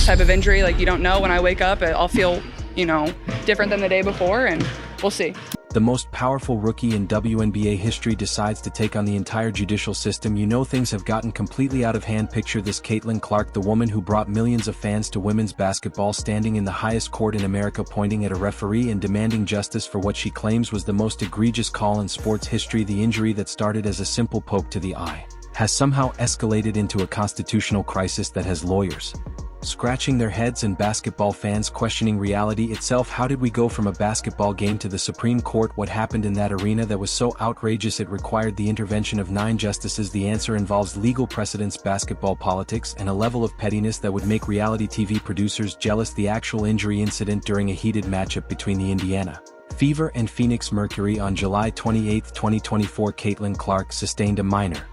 this type of injury, like you don't know when I wake up, I'll feel, different than the day before, and we'll see. The most powerful rookie in WNBA history decides to take on the entire judicial system. Things have gotten completely out of hand. Picture this: Caitlin Clark, the woman who brought millions of fans to women's basketball, standing in the highest court in America, pointing at a referee and demanding justice for what she claims was the most egregious call in sports history. The injury that started as a simple poke to the eye has somehow escalated into a constitutional crisis that has lawyers scratching their heads and basketball fans questioning reality itself. How did we go from a basketball game to the Supreme Court? What happened in that arena that was so outrageous it required the intervention of 9 justices? The answer involves legal precedents, basketball politics, and a level of pettiness that would make reality TV producers jealous. The actual injury incident during a heated matchup between the Indiana Fever and Phoenix Mercury on July 28, 2024. Caitlin Clark sustained a minor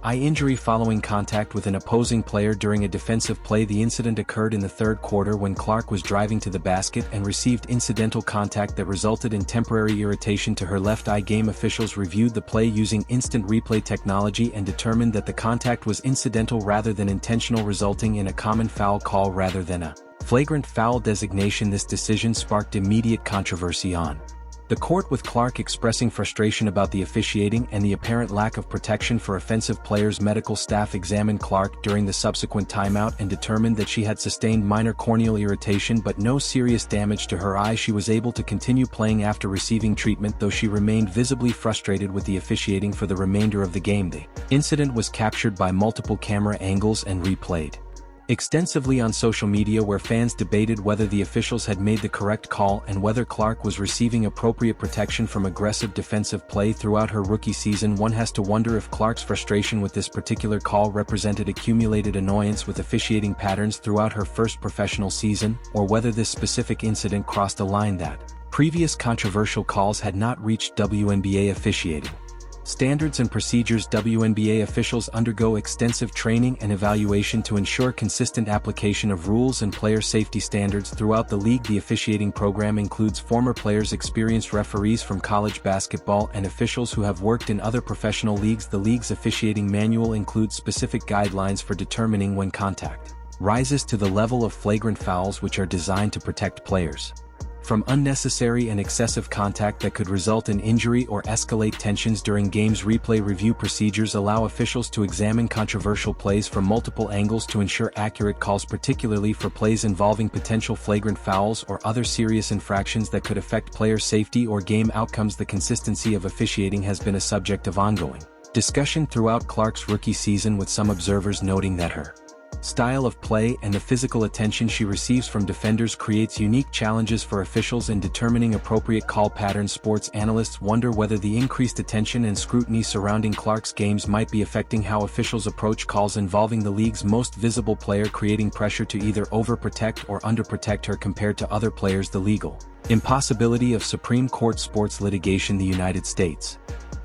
eye injury following contact with an opposing player during a defensive play. The incident occurred in the third quarter when Clark was driving to the basket and received incidental contact that resulted in temporary irritation to her left eye. Game officials reviewed the play using instant replay technology and determined that the contact was incidental rather than intentional, resulting in a common foul call rather than a flagrant foul designation. This decision sparked immediate controversy on the court, with Clark expressing frustration about the officiating and the apparent lack of protection for offensive players. Medical staff examined Clark during the subsequent timeout and determined that she had sustained minor corneal irritation but no serious damage to her eye. She was able to continue playing after receiving treatment, though she remained visibly frustrated with the officiating for the remainder of the game. The incident was captured by multiple camera angles and replayed extensively on social media, where fans debated whether the officials had made the correct call and whether Clark was receiving appropriate protection from aggressive defensive play throughout her rookie season. One has to wonder if Clark's frustration with this particular call represented accumulated annoyance with officiating patterns throughout her first professional season, or whether this specific incident crossed a line that previous controversial calls had not reached. WNBA officiating standards and procedures. WNBA officials undergo extensive training and evaluation to ensure consistent application of rules and player safety standards throughout the league. The officiating program includes former players, experienced referees from college basketball, and officials who have worked in other professional leagues. The league's officiating manual includes specific guidelines for determining when contact rises to the level of flagrant fouls, which are designed to protect players from unnecessary and excessive contact that could result in injury or escalate tensions during games. Replay review procedures allow officials to examine controversial plays from multiple angles to ensure accurate calls, particularly for plays involving potential flagrant fouls or other serious infractions that could affect player safety or game outcomes. The consistency of officiating has been a subject of ongoing discussion throughout Clark's rookie season, with some observers noting that her style of play and the physical attention she receives from defenders creates unique challenges for officials in determining appropriate call patterns. Sports analysts wonder whether the increased attention and scrutiny surrounding Clark's games might be affecting how officials approach calls involving the league's most visible player, creating pressure to either overprotect or underprotect her compared to other players. The legal impossibility of Supreme Court sports litigation. The United States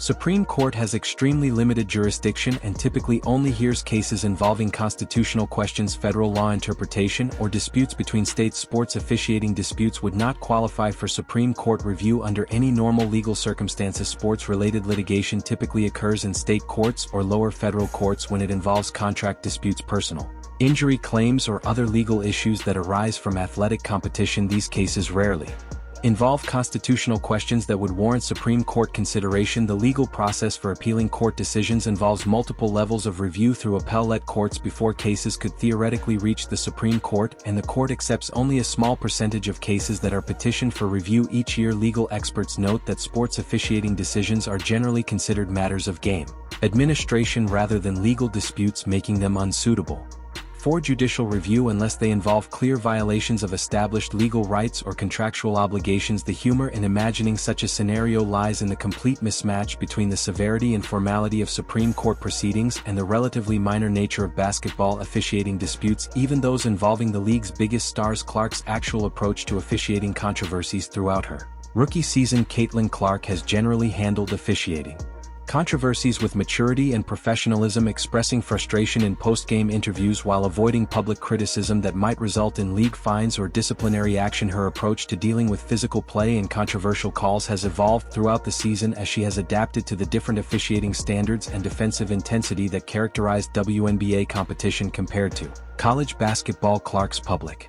Supreme Court has extremely limited jurisdiction and typically only hears cases involving constitutional questions, federal law interpretation, or disputes between states. Sports officiating disputes would not qualify for Supreme Court review under any normal legal circumstances. Sports-related litigation typically occurs in state courts or lower federal courts when it involves contract disputes, personal injury claims, or other legal issues that arise from athletic competition. These cases rarely involve constitutional questions that would warrant Supreme Court consideration. The legal process for appealing court decisions involves multiple levels of review through appellate courts before cases could theoretically reach the Supreme Court, and the court accepts only a small percentage of cases that are petitioned for review each year. Legal experts note that sports officiating decisions are generally considered matters of game administration rather than legal disputes, making them unsuitable for judicial review unless they involve clear violations of established legal rights or contractual obligations. The humor in imagining such a scenario lies in the complete mismatch between the severity and formality of Supreme Court proceedings and the relatively minor nature of basketball officiating disputes, even those involving the league's biggest stars. Clark's actual approach to officiating controversies throughout her rookie season. Caitlin Clark has generally handled officiating Controversies with maturity and professionalism, expressing frustration in post-game interviews while avoiding public criticism that might result in league fines or disciplinary action. Her approach to dealing with physical play and controversial calls has evolved throughout the season as she has adapted to the different officiating standards and defensive intensity that characterized WNBA competition compared to college basketball. Clark's public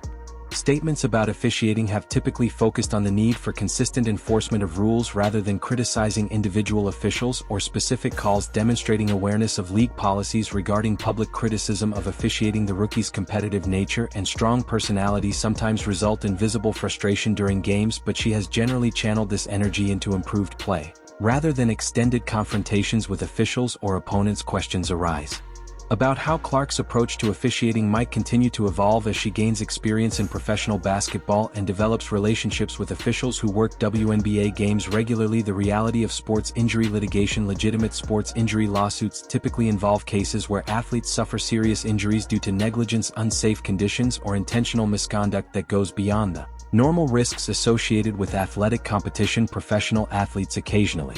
statements about officiating have typically focused on the need for consistent enforcement of rules rather than criticizing individual officials or specific calls, demonstrating awareness of league policies regarding public criticism of officiating. The rookie's competitive nature and strong personality sometimes result in visible frustration during games, but she has generally channeled this energy into improved play, rather than extended confrontations with officials or opponents. Questions arise about how Clark's approach to officiating might continue to evolve as she gains experience in professional basketball and develops relationships with officials who work WNBA games regularly. The reality of sports injury litigation. Legitimate sports injury lawsuits typically involve cases where athletes suffer serious injuries due to negligence, unsafe conditions, or intentional misconduct that goes beyond the normal risks associated with athletic competition. Professional athletes occasionally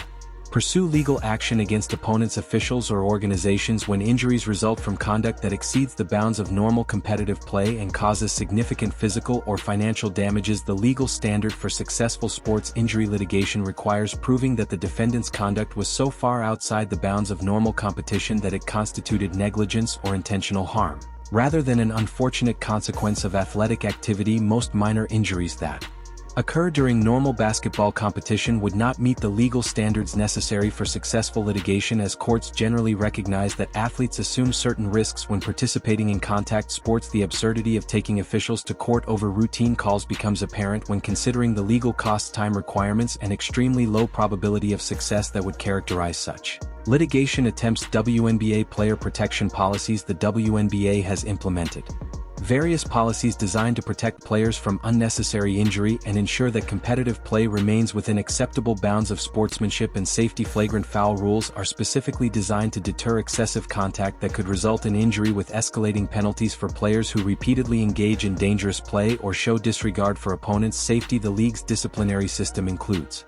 pursue legal action against opponents, officials, or organizations when injuries result from conduct that exceeds the bounds of normal competitive play and causes significant physical or financial damages. The legal standard for successful sports injury litigation requires proving that the defendant's conduct was so far outside the bounds of normal competition that it constituted negligence or intentional harm, rather than an unfortunate consequence of athletic activity. Most minor injuries that occur during normal basketball competition would not meet the legal standards necessary for successful litigation, as courts generally recognize that athletes assume certain risks when participating in contact sports. The absurdity of taking officials to court over routine calls becomes apparent when considering the legal costs, time requirements, and extremely low probability of success that would characterize such litigation attempts. WNBA player protection policies. The WNBA has implemented various policies designed to protect players from unnecessary injury and ensure that competitive play remains within acceptable bounds of sportsmanship and safety. Flagrant foul rules are specifically designed to deter excessive contact that could result in injury, with escalating penalties for players who repeatedly engage in dangerous play or show disregard for opponents' safety. The league's disciplinary system includes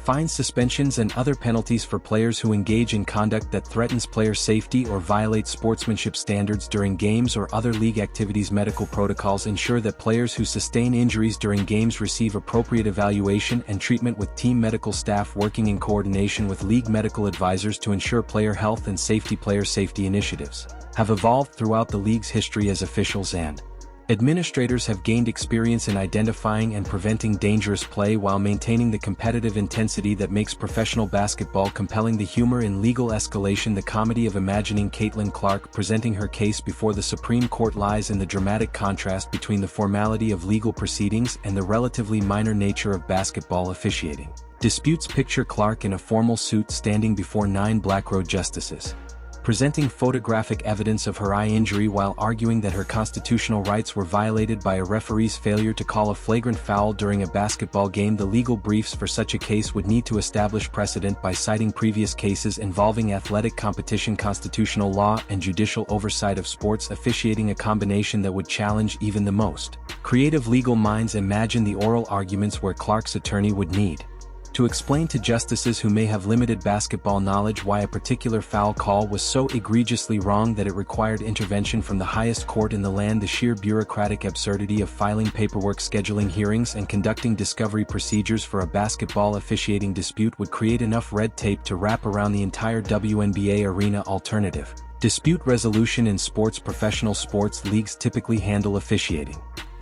fines, suspensions, and other penalties for players who engage in conduct that threatens player safety or violates sportsmanship standards during games or other league activities. Medical protocols ensure that players who sustain injuries during games receive appropriate evaluation and treatment, with team medical staff working in coordination with league medical advisors to ensure player health and safety. Player safety initiatives have evolved throughout the league's history as officials and administrators have gained experience in identifying and preventing dangerous play while maintaining the competitive intensity that makes professional basketball compelling. The humor in legal escalation. The comedy of imagining Caitlin Clark presenting her case before the Supreme Court lies in the dramatic contrast between the formality of legal proceedings and the relatively minor nature of basketball officiating disputes. Picture Clark in a formal suit standing before 9 Black Road justices, presenting photographic evidence of her eye injury while arguing that her constitutional rights were violated by a referee's failure to call a flagrant foul during a basketball game. The legal briefs for such a case would need to establish precedent by citing previous cases involving athletic competition, constitutional law, and judicial oversight of sports officiating, a combination that would challenge even the most creative legal minds. Imagine the oral arguments where Clark's attorney would need to explain to justices who may have limited basketball knowledge why a particular foul call was so egregiously wrong that it required intervention from the highest court in the land. The sheer bureaucratic absurdity of filing paperwork, scheduling hearings, and conducting discovery procedures for a basketball officiating dispute would create enough red tape to wrap around the entire WNBA arena. Alternative dispute resolution. In sports, professional sports leagues typically handle officiating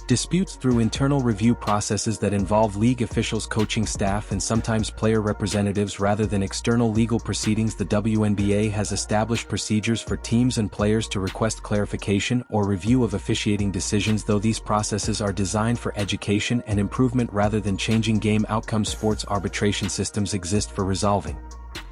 disputes through internal review processes that involve league officials, coaching staff, and sometimes player representatives rather than external legal proceedings. The WNBA has established procedures for teams and players to request clarification or review of officiating decisions, though these processes are designed for education and improvement rather than changing game outcomes. Sports arbitration systems exist for resolving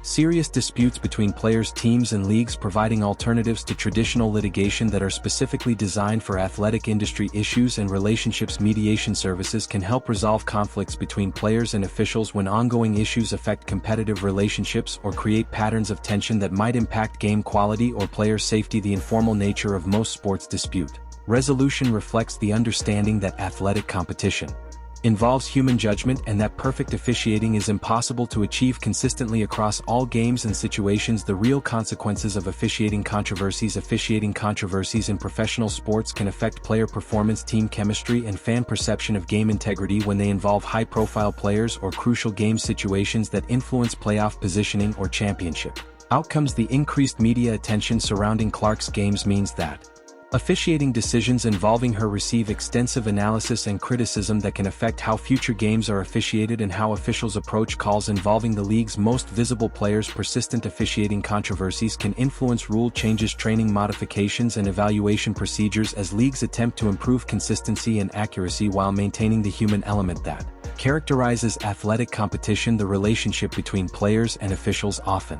serious disputes between players, teams, and leagues, providing alternatives to traditional litigation that are specifically designed for athletic industry issues and relationships. Mediation services can help resolve conflicts between players and officials when ongoing issues affect competitive relationships or create patterns of tension that might impact game quality or player safety. The informal nature of most sports dispute resolution reflects the understanding that athletic competition involves human judgment and that perfect officiating is impossible to achieve consistently across all games and situations. The real consequences of officiating controversies. Officiating controversies in professional sports can affect player performance, team chemistry, and fan perception of game integrity when they involve high-profile players or crucial game situations that influence playoff positioning or championship outcomes. The increased media attention surrounding Clark's games means that officiating decisions involving her receive extensive analysis and criticism that can affect how future games are officiated and how officials approach calls involving the league's most visible players. Persistent officiating controversies can influence rule changes, training modifications, and evaluation procedures as leagues attempt to improve consistency and accuracy while maintaining the human element that characterizes athletic competition. The relationship between players and officials often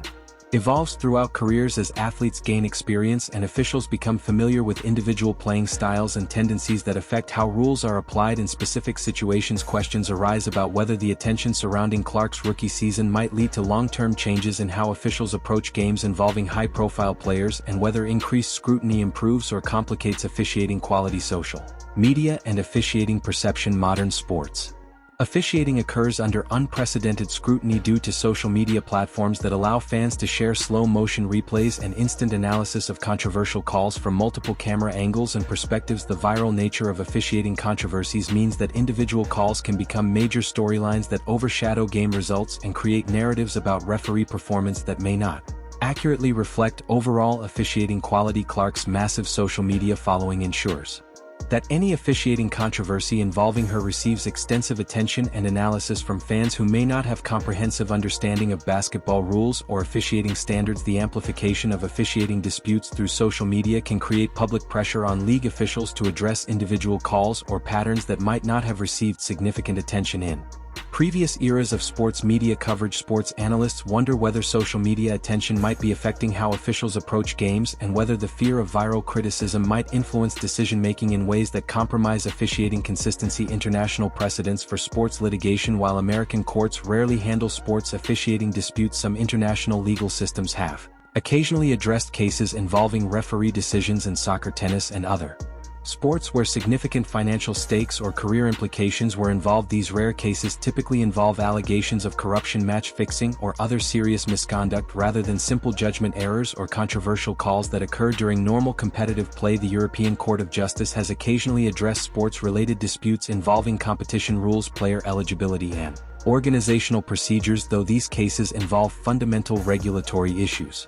evolves throughout careers as athletes gain experience and officials become familiar with individual playing styles and tendencies that affect how rules are applied in specific situations. Questions arise about whether the attention surrounding Clark's rookie season might lead to long-term changes in how officials approach games involving high-profile players and whether increased scrutiny improves or complicates officiating quality. Social media and officiating perception. Modern sports officiating occurs under unprecedented scrutiny due to social media platforms that allow fans to share slow-motion replays and instant analysis of controversial calls from multiple camera angles and perspectives. The viral nature of officiating controversies means that individual calls can become major storylines that overshadow game results and create narratives about referee performance that may not accurately reflect overall officiating quality. Clark's massive social media following ensures that any officiating controversy involving her receives extensive attention and analysis from fans who may not have comprehensive understanding of basketball rules or officiating standards. The amplification of officiating disputes through social media can create public pressure on league officials to address individual calls or patterns that might not have received significant attention in previous eras of sports media coverage. Sports analysts wonder whether social media attention might be affecting how officials approach games and whether the fear of viral criticism might influence decision-making in ways that compromise officiating consistency. International precedents for sports litigation. While American courts rarely handle sports officiating disputes, some international legal systems have occasionally addressed cases involving referee decisions in soccer, tennis, and other sports where significant financial stakes or career implications were involved. These rare cases typically involve allegations of corruption, match fixing, or other serious misconduct rather than simple judgment errors or controversial calls that occur during normal competitive play. The European Court of Justice has occasionally addressed sports-related disputes involving competition rules, player eligibility, and organizational procedures, though these cases involve fundamental regulatory issues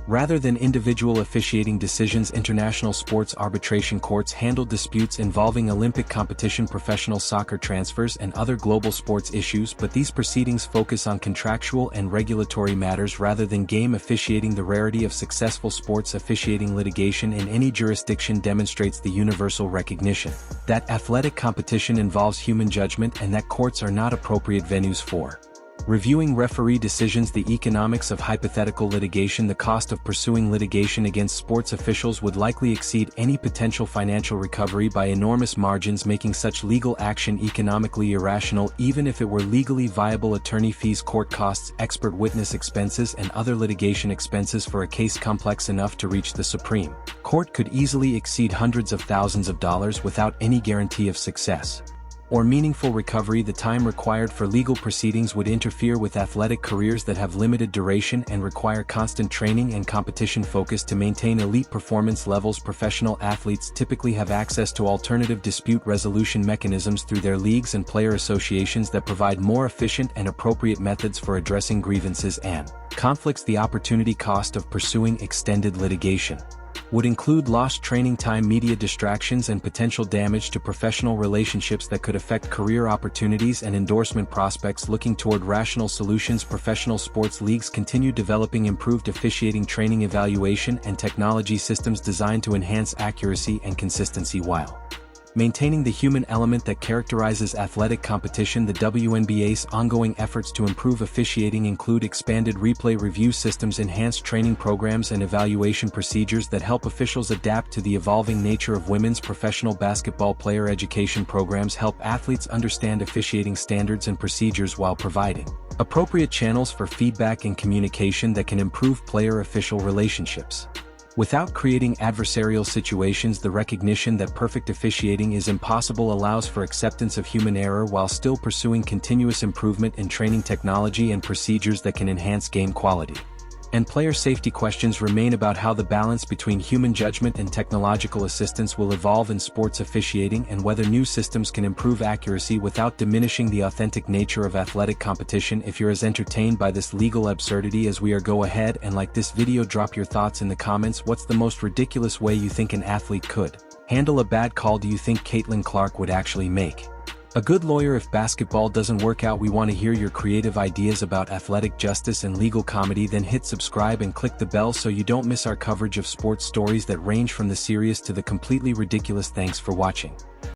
rather than individual officiating decisions. International sports arbitration courts handle disputes involving Olympic competition, professional soccer transfers, and other global sports issues, but these proceedings focus on contractual and regulatory matters rather than game officiating. The rarity of successful sports officiating litigation in any jurisdiction demonstrates the universal recognition that athletic competition involves human judgment and that courts are not appropriate venues for reviewing referee decisions. The economics of hypothetical litigation. The cost of pursuing litigation against sports officials would likely exceed any potential financial recovery by enormous margins, making such legal action economically irrational even if it were legally viable. Attorney fees, court costs, expert witness expenses, and other litigation expenses for a case complex enough to reach the Supreme Court could easily exceed hundreds of thousands of dollars without any guarantee of success or meaningful recovery. The time required for legal proceedings would interfere with athletic careers that have limited duration and require constant training and competition focus to maintain elite performance levels. Professional athletes typically have access to alternative dispute resolution mechanisms through their leagues and player associations that provide more efficient and appropriate methods for addressing grievances and conflicts. The opportunity cost of pursuing extended litigation would include lost training time, media distractions, and potential damage to professional relationships that could affect career opportunities and endorsement prospects. Looking toward rational solutions, professional sports leagues continue developing improved officiating training, evaluation, and technology systems designed to enhance accuracy and consistency while maintaining the human element that characterizes athletic competition. The WNBA's ongoing efforts to improve officiating include expanded replay review systems, enhanced training programs, and evaluation procedures that help officials adapt to the evolving nature of women's professional basketball. Player education programs help athletes understand officiating standards and procedures while providing appropriate channels for feedback and communication that can improve player-official relationships. Without creating adversarial situations, the recognition that perfect officiating is impossible allows for acceptance of human error while still pursuing continuous improvement in training technology and procedures that can enhance game quality. And player safety questions remain about how the balance between human judgment and technological assistance will evolve in sports officiating, and whether new systems can improve accuracy without diminishing the authentic nature of athletic competition. If you're as entertained by this legal absurdity as we are, go ahead and like this video. Drop your thoughts in the comments. What's the most ridiculous way you think an athlete could handle a bad call do you think Caitlin Clark would actually make a good lawyer if basketball doesn't work out? We want to hear your creative ideas about athletic justice and legal comedy. Then hit subscribe and click the bell so you don't miss our coverage of sports stories that range from the serious to the completely ridiculous. Thanks for watching.